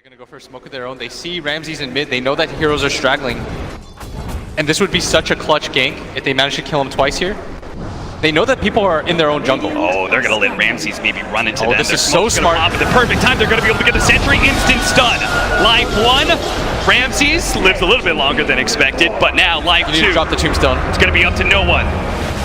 Gonna go for a smoke of their own. They see Ramses in mid. They know that heroes are straggling. And this would be such a clutch gank if they manage to kill him twice here. They know that people are in their own jungle. Oh, they're gonna let Ramses maybe run into them. This is so smart. At the perfect time, they're gonna be able to get the sentry instant stun. Life 1, Ramses lives a little bit longer than expected, but now life 2. Drop the tombstone. It's gonna be up to no one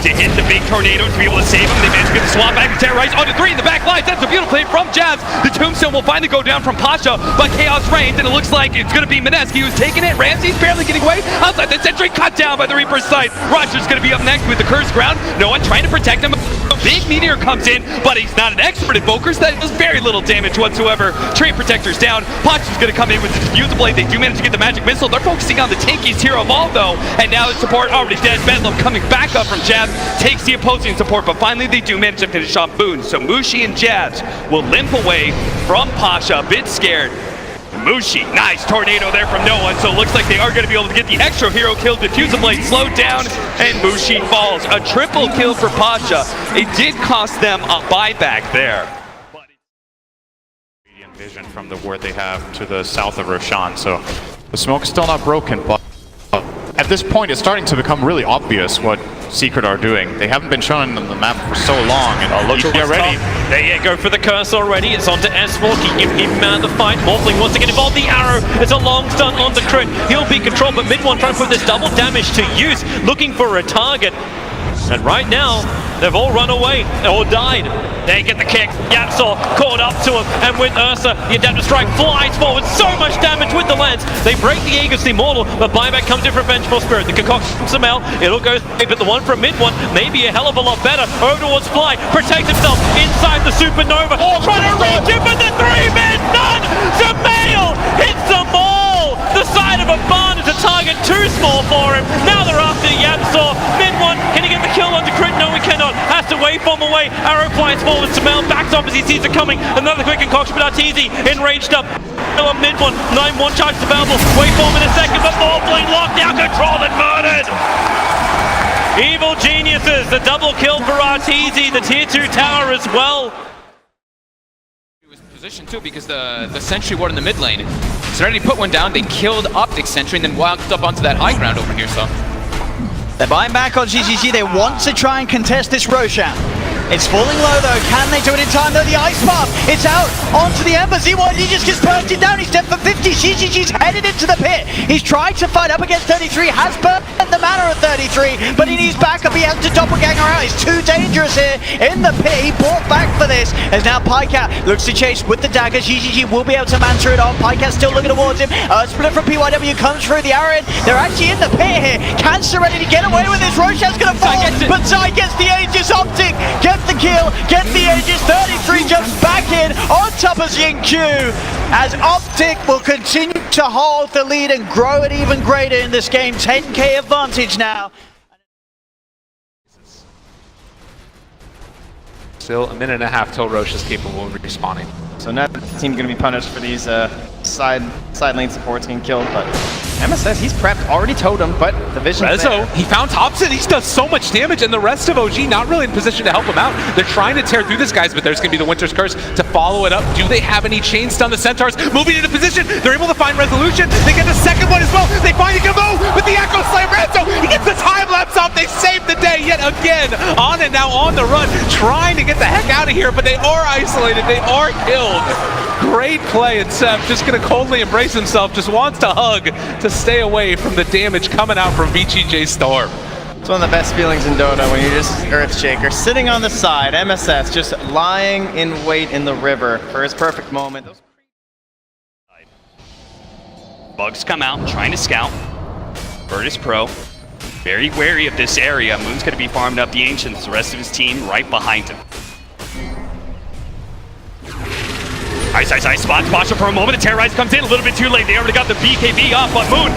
to hit the big tornado to be able to save him. They managed to get the swap back to terrorize onto 3 in the back line. That's a beautiful play from Jazz. The tombstone will finally go down from Pasha, but Chaos reigns, and it looks like it's going to be Mineski who's taking it. Ramses barely getting away. Outside the sentry, cut down by the Reaper's sight. Roger's going to be up next with the cursed ground. No one trying to protect him. Big Meteor comes in, but he's not an expert invokers. That does very little damage whatsoever. Tree Protector's down. Pasha's going to come in with the Diffuse Blade. They do manage to get the Magic Missile. They're focusing on the tankiest hero of all, though, and now the support already dead. Bedlam coming back up from Jazz takes the opposing support, but finally they do manage to finish off Boone. So Mushi and Jazz will limp away from Pasha, a bit scared. Mushi, nice tornado there from no one, so it looks like they are going to be able to get the extra hero kill. Diffuse Blade slowed down, and Mushi falls. A triple kill for Pasha. It did cost them a buyback there. Radiant vision from the ward they have to the south of Roshan, so the smoke's still not broken, but at this point it's starting to become really obvious what Secret are doing. They haven't been shown on the map for so long, and look at ready. There you go for the curse already. It's onto S4. Can give him the fight. Morphling wants to get involved. The arrow. It's a long stun on the crit. He'll be controlled, but mid one trying to put this double damage to use, looking for a target. And right now, they've all run away or died. They get the kick. Yapsor caught up to him, and with Ursa, the adaptive strike flies forward. So much damage with the lance. They break the Aegis Immortal, but buyback comes in for Vengeful Spirit. The concoction from Samel, it'll go, but the one from mid one may be a hell of a lot better. Over towards Fly, protects himself inside the Supernova. Trying to reach him, but the 3-man none. Samel hits them all. The side of a barn is a target too small for him. Now they're after Yapsor. Mid one, can he get the kill on the crit? No, he cannot. Has to waveform away. Arrow flies forward. Samel backs off as he sees it coming. Another quick concoction, but Arteezy enraged up. On mid one, 9-1 charges available. Waveform in a second, but Morphling locked down, controlled and murdered. Evil geniuses. The double kill for Arteezy. The tier 2 tower as well. Position too, because the sentry ward in the mid lane. So already put one down. They killed Optic Sentry and then walked up onto that high ground over here. So they're buying back on GGG. They want to try and contest this Roshan. It's falling low though. Can they do it in time though? The Ice Path, it's out onto the Ember. Z1, he just gets burnt down. He's dead for 50. GGG's headed into the pit. He's trying to fight up against 33. Has burnt the mana at 33, but he needs backup. He has to doppelganger out. He's too dangerous here in the pit. He bought back for this. As now Pycat looks to chase with the daggers. GGG will be able to mantra it on. Pycat still looking towards him. Split from PYW comes through the arrow in. They're actually in the pit here. Can Serenity get away with this? Roshan's gonna fall, but Zai gets the Aegis. Optic gets the kill, gets the Aegis. 33 jumps back in on top of Q, as Optic will continue to hold the lead and grow it even greater in this game. 10k advantage now. still a minute and a half till Roche is capable of respawning. So now the team's going to be punished for these side lane supports getting killed, but MSS, he's prepped, already totem, but the vision's there. He found Thompson, he does so much damage, and the rest of OG not really in position to help him out. They're trying to tear through this, guys, but there's going to be the Winter's Curse to follow it up. Do they have any chain stun? The Centaurs moving into position. They're able to find resolution. They get the second one as well. They find Gamo with the Echo Slam. Ranzo, he gets the time lapse off. They save the day yet again. On and now on the run, trying to get the heck out of here, but they are isolated. They are killed. Great play, and Seth just going to coldly embrace himself, just wants to hug to stay away from the damage coming out from VGJ Storm. It's one of the best feelings in Dota when you're just Earthshaker, sitting on the side, MSS just lying in wait in the river for his perfect moment. Bugs come out, trying to scout. Virtus Pro, very wary of this area. Moon's going to be farming up the Ancients, the rest of his team right behind him. Ice, spots Pasha for a moment. The Terrorize comes in a little bit too late. They already got the BKB off, but Moon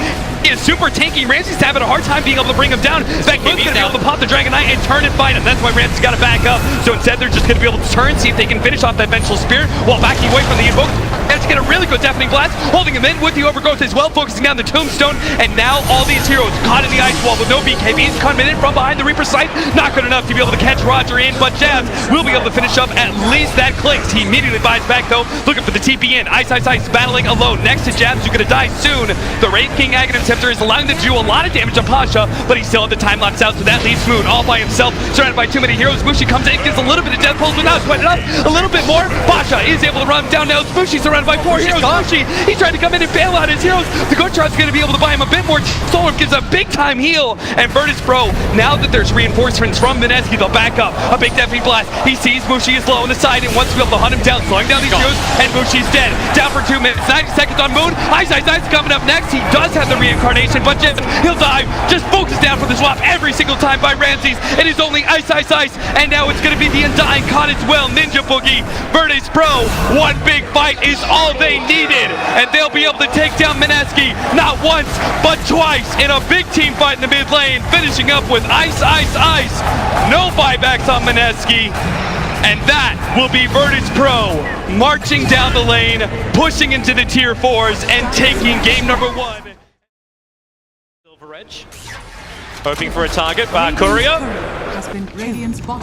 is super tanky. Ramsey's having a hard time being able to bring him down. In fact, Moon's going to be able to pop the Dragon Knight and turn and fight him. That's why Ramsey's got to back up. So instead, they're just going to be able to turn, see if they can finish off that Vengeful Spirit while backing away from the Invoke. Managed to get a really good deafening blast, holding him in with the overgrowth as well, focusing down the tombstone, and now all these heroes caught in the ice wall with no BKBs coming in from behind the Reaper sight. Not good enough to be able to catch Roger in, but Jabs will be able to finish up at least that clicks. He immediately buys back though, looking for the TP in. Ice battling alone next to Jabs, who's gonna die soon. The Wraith King Aghanim Scepter is allowing them to do a lot of damage on Pasha, but he still had the time lapse out, so that leaves Moon all by himself, surrounded by too many heroes. Mushi comes in, gives a little bit of death pulse, but not quite enough. A little bit more. Pasha is able to run down now. Mushi surrounded by 4 heroes. Mushi, he tried to come in and bail out his heroes. The Gotrot's gonna be able to buy him a bit more. Storm gives a big time heal, and Virtus Pro, now that there's reinforcements from Mineski, they'll back up. A big deafening blast. He sees Mushi is low on the side and wants to be able to hunt him down, slowing down these heroes, and Mushi's dead. Down for 2 minutes. 90 seconds on Moon. Ice coming up next. He does have the reincarnation, but he'll die. Just focus down for the swap every single time by Ramses. It is only Ice, and now it's going to be the Undying caught as well. Ninja Boogie, Virtus Pro. One big fight is all they needed, and they'll be able to take down Mineski not once, but twice in a big team fight in the mid lane, finishing up with Ice. No buybacks on Mineski. And that will be Virtus Pro marching down the lane, pushing into the tier 4s, and taking game number 1. Silver Edge. Hoping for a target. Courier.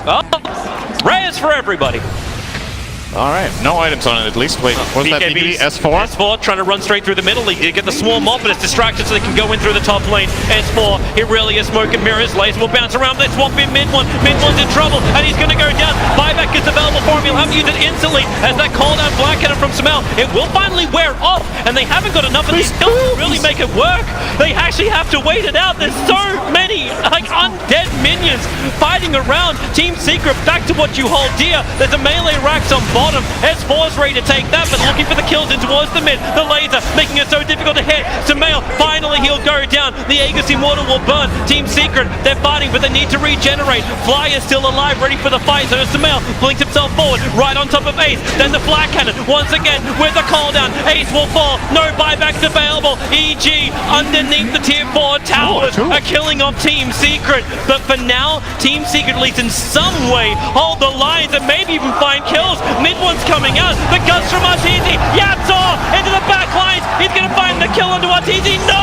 Oh, Reyes for everybody. Alright, no items on it at least. Wait, what was that BKB? S4? S4 trying to run straight through the middle. He get the swarm off, but it's distracted so they can go in through the top lane. S4, he really is smoke and mirrors. Laser will bounce around. They swap in mid-one. Mid-one's in trouble, and he's going to go down. Buyback is available for him. He'll have to use it instantly as that call down Black Cannon from Smell. It will finally wear off, and they haven't got enough of these skills to really make it work. They actually have to wait it out. There's so many undead minions fighting around. Team Secret, back to what you hold dear. There's a melee racks on bottom. S4's ready to take that, but looking for the kills in towards the mid. The laser making it so difficult to hit. Sumail, finally he'll go down. The Aegis Immortal will burn. Team Secret, they're fighting, but they need to regenerate. Fly is still alive, ready for the fight. So Sumail blinks himself forward, right on top of Ace. Then the Flat Cannon, once again, with the call down. Ace will fall. No buybacks available. EG underneath the tier 4 towers are killing off Team Secret. But for now, Team Secret, at least in some way, hold the lines and maybe even find kills. Mid-one's coming out. The guns from Arteezy. Yapzor into the back lines. He's going to find the kill onto Arteezy. No!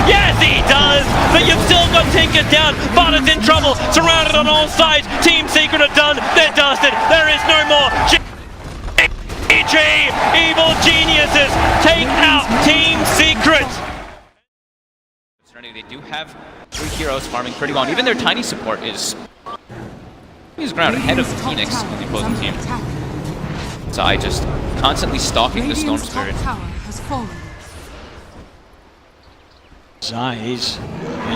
Yes, he does. But you've still got Tinker down. Barter's in trouble. Surrounded on all sides. Team Secret are done. They're dusted. There is no more. EG, evil geniuses, take out Team Secret. They do have 3 heroes farming pretty well, and even their tiny support is ground ahead of the Phoenix on the opposing team. Zai just constantly stalking the Storm Spirit. Zai, he's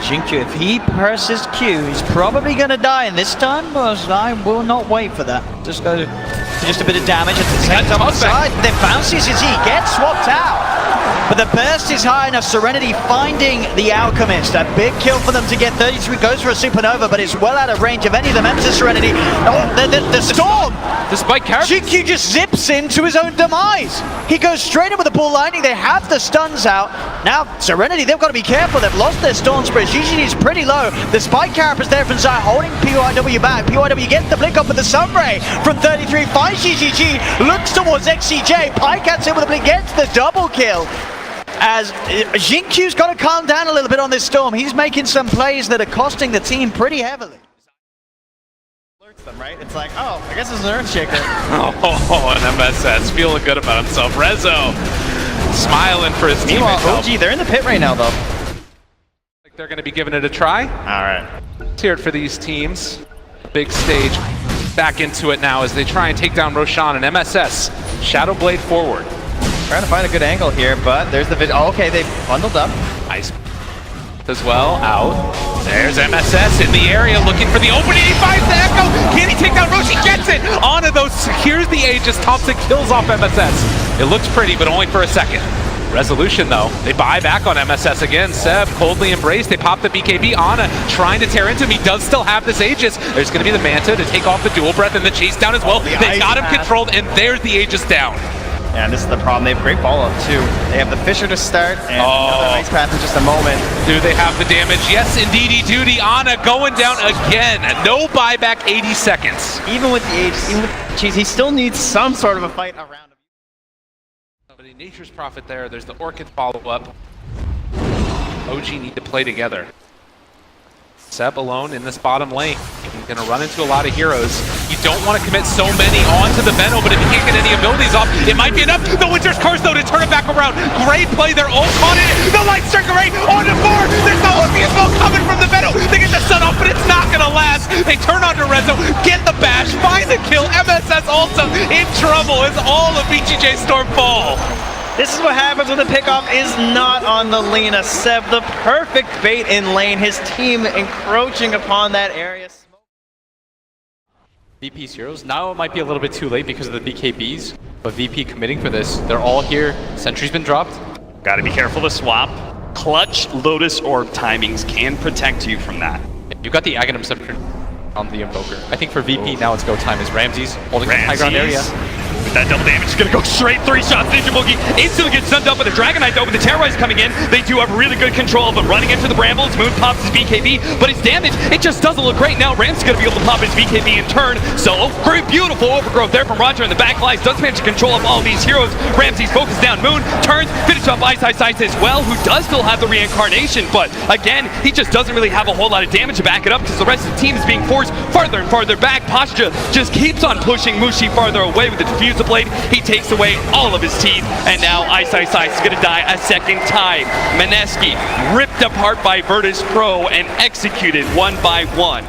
Jinkyu. If he presses Q, he's probably going to die. And this time, well, Zai will not wait for that. Just go just a bit of damage at the same time. Side. They bounces as he gets swapped out. But the burst is high enough. Serenity finding the Alchemist. A big kill for them to get 33. Goes for a supernova, but it's well out of range of any of them. Enter Serenity. Oh, the Storm! Despite character. GQ just zips into his own demise. He goes straight in with the bull lightning. They have the stuns out. Now, Serenity, they've got to be careful. They've lost their Storm Spirit. GG is pretty low. The Spike Carapace there from Zai holding PYW back. PYW gets the blink up with the Sunray from 33. Finds GGG. Looks towards XCJ. Pycat's in with the blink. Gets the double kill. As Jinkyu's got to calm down a little bit on this Storm. He's making some plays that are costing the team pretty heavily. Alerts them, right? It's like, oh, I guess it's an Earthshaker. Oh, and MSS feeling good about himself. Rezo smiling for his team. Meanwhile, OG, they're in the pit right now, though. Like they're going to be giving it a try. All right. Let's hear it for these teams. Big stage. Back into it now as they try and take down Roshan and MSS. Shadowblade forward. Trying to find a good angle here, but there's the vid. Oh, okay, they bundled up. Ice as well, out. There's MSS in the area looking for the opening. He finds the Echo. Can he take down Roshi? Gets it! Onto those, secures the Aegis. Thompson kills off MSS. It looks pretty, but only for a second. Resolution though, they buy back on MSS again. Seb coldly embraced, they pop the BKB. Ana trying to tear into him, he does still have this Aegis. There's going to be the Manta to take off the dual breath and the chase down as well. They got him controlled, and there's the Aegis down. Yeah, and this is the problem. They have great follow-up too. They have the Fisher to start and another Ice Path in just a moment. Do they have the damage? Yes, indeedy duty. Ana going down again. No buyback, 80 seconds. Even with the Aegis, he still needs some sort of a fight around him. Nature's Prophet there. There's the Orchid follow-up. OG need to play together. Seb alone in this bottom lane. He's going to run into a lot of heroes. You don't want to commit so many onto the Venom, but if you can't get any abilities off, it might be enough. The Winter's Curse, though, to turn it back around. Great play there. Ult on it. The Light Striker Ray on the 4. There's no obvious smoke coming from the Venom. They get the sun off, but it's not going to last. They turn on to Rezo, get the bash, find the kill. MSS also in trouble as all of BGJ Storm fall. This is what happens when the pickoff is not on the Lina. Seb, the perfect bait in lane. His team encroaching upon that area. VP's heroes. Now it might be a little bit too late because of the BKBs, but VP committing for this. They're all here. Sentry's been dropped. Gotta be careful to swap. Clutch, Lotus Orb timings can protect you from that. You've got the Aghanim Scepter on the Invoker. I think for VP now it's go time as Ramses holding the high ground area. With that double damage, he's gonna go straight 3 shots. Ninja Boogie instantly gets stunned up with a Dragonite though, with the Terrorize coming in. They do have really good control of him. Running into the Brambles, Moon pops his BKB, but his damage, it just doesn't look great. Now Ram's gonna be able to pop his BKB in turn. So, very beautiful overgrowth there from Roger in the back lines. Does manage to control up all of these heroes. Ramsey's focused down Moon, turns, finish up Ice as well, who does still have the reincarnation, but again, he just doesn't really have a whole lot of damage to back it up because the rest of the team is being forced farther and farther back. Pasha just keeps on pushing Mushi farther away with the Diffuser Blade. He takes away all of his teeth, and now Ice is gonna die a second time. Mineski ripped apart by Virtus Pro and executed one by one.